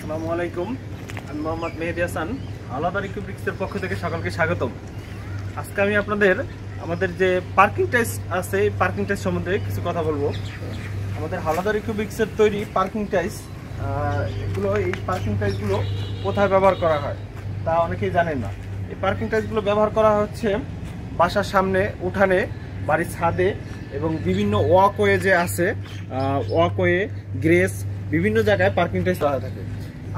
আসসালামু আলাইকুম, আমি মোহাম্মদ মেহেদি হাসান। আলাদা ইকুইপমেন্টসের পক্ষ থেকে সকলকে স্বাগতম। আজকে আমি আপনাদের আমাদের যে পার্কিং টাইস আছে এই পার্কিং টাইস সম্বন্ধে কিছু কথা বলবো। আমাদের হাওলাদার ইকুইপমেন্টসের তৈরি পার্কিং টাইস, এই পার্কিং টাইসগুলো কোথায় ব্যবহার করা হয় তা অনেকেই জানেন না। এই পার্কিং টাইসগুলো ব্যবহার করা হচ্ছে বাসার সামনে, উঠানে, বাড়ির ছাদে এবং বিভিন্ন ওয়াকওয়ে যে আছে, ওয়াকওয়ে, গ্রেস, বিভিন্ন জায়গায় পার্কিং টাইস করা থাকে।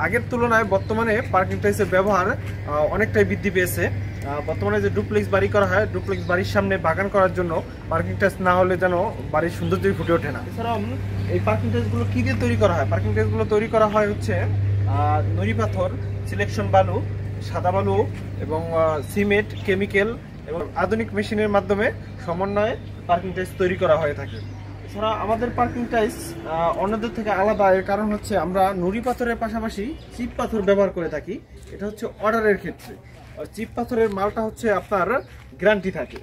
আগের তুলনায় বর্তমানে পার্কিং টাইসের ব্যবহার অনেকটাই বৃদ্ধি পেয়েছে। বর্তমানে যে ডুপ্লেক্স বাড়ি করা হয়, ডুপ্লেক্স বাড়ির সামনে বাগান করার জন্য পার্কিং টাইস না হলে যেন বাড়ির সৌন্দর্যই ফুটে ওঠে না। এছাড়াও এই পার্কিং টাইসগুলো কী দিয়ে তৈরি করা হয়? পার্কিং টাইসগুলো তৈরি করা হয় হচ্ছে নুড়ি পাথর, সিলেকশন বালু, সাদা বালু এবং সিমেন্ট, কেমিক্যাল এবং আধুনিক মেশিনের মাধ্যমে সমন্বয়ে পার্কিং টাইস তৈরি করা হয়ে থাকে। এছাড়া আমাদের পার্কিং টাইস অন্যদের থেকে আলাদা, এর কারণ হচ্ছে আমরা নুড়ি পাথরের পাশাপাশি চিপ পাথর ব্যবহার করে থাকি। এটা হচ্ছে অর্ডারের ক্ষেত্রে। চিপ পাথরের মালটা হচ্ছে আপনার গ্যারান্টি থাকে।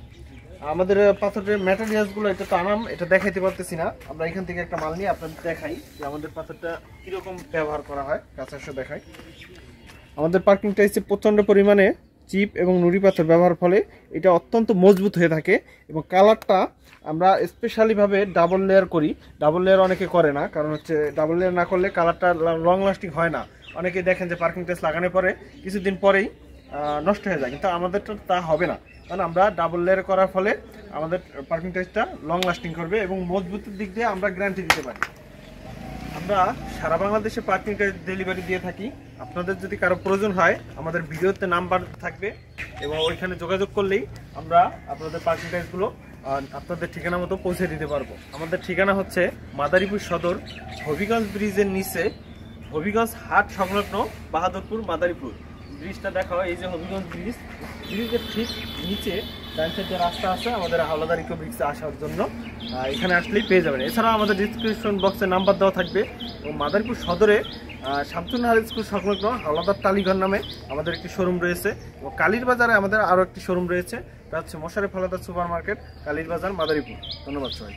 আমাদের পাথরের ম্যাটেরিয়ালসগুলো, এটা তো এটা দেখাইতে পারতেছি না। আমরা এখান থেকে একটা মাল নিয়ে আপনাদের দেখাই যে আমাদের পাথরটা কীরকম ব্যবহার করা হয়, কাছে এসে দেখাই। আমাদের পার্কিং টাইসে প্রচণ্ড পরিমাণে চিপ এবং নুড়ি পাথর ব্যবহার ফলে এটা অত্যন্ত মজবুত হয়ে থাকে এবং কালারটা আমরা স্পেশালিভাবে ডাবল লেয়ার করি। ডাবল লেয়ার অনেকে করে না, কারণ হচ্ছে ডাবল লেয়ার না করলে কালারটা লং লাস্টিং হয় না। অনেকে দেখেন যে পার্কিং টাইস লাগানোর পরে কিছুদিন পরেই নষ্ট হয়ে যায়, কিন্তু আমাদেরটা তা হবে না, কারণ আমরা ডাবল লেয়ার করার ফলে আমাদের পার্কিং টাইসটা লং লাস্টিং করবে এবং মজবুতের দিক দিয়ে আমরা গ্যারান্টি দিতে পারি। আমরা সারা বাংলাদেশে পার্কিং টাইস ডেলিভারি দিয়ে থাকি। আপনাদের যদি কারো প্রয়োজন হয়, আমাদের ভিডিওতে নাম্বার থাকবে এবং ওইখানে যোগাযোগ করলেই আমরা আপনাদের পার্কিং টাইসগুলো আপনাদের ঠিকানা মতো পৌঁছে দিতে পারবো। আমাদের ঠিকানা হচ্ছে মাদারীপুর সদর, হবিগঞ্জ ব্রিজের নিচে, হবিগঞ্জ হাট সংলগ্ন বাহাদুরপুর, মাদারীপুর। ব্রিজটা দেখা হয়, এই যে হবিগঞ্জ ব্রিজ, ব্রিজের ঠিক নিচে ডান সাইডে রাস্তা আছে আমাদের হাওলাদার ইকুইপমেন্টসে আসার জন্য। এখানে আসলেই পেয়ে যাবেন। এছাড়াও আমাদের ডিসক্রিপশন বক্সে নাম্বার দেওয়া থাকবে এবং মাদারীপুর সদরে শামসুন্নাহার স্কুল সংলগ্ন হাওলাদার টালিঘর নামে আমাদের একটি শোরুম রয়েছে এবং কালীর বাজারে আমাদের আরও একটি শোরুম রয়েছে, তা হচ্ছে মোশারেফ হাওলাদার সুপার মার্কেট, কালীর বাজার, মাদারীপুর। ধন্যবাদ সবাই।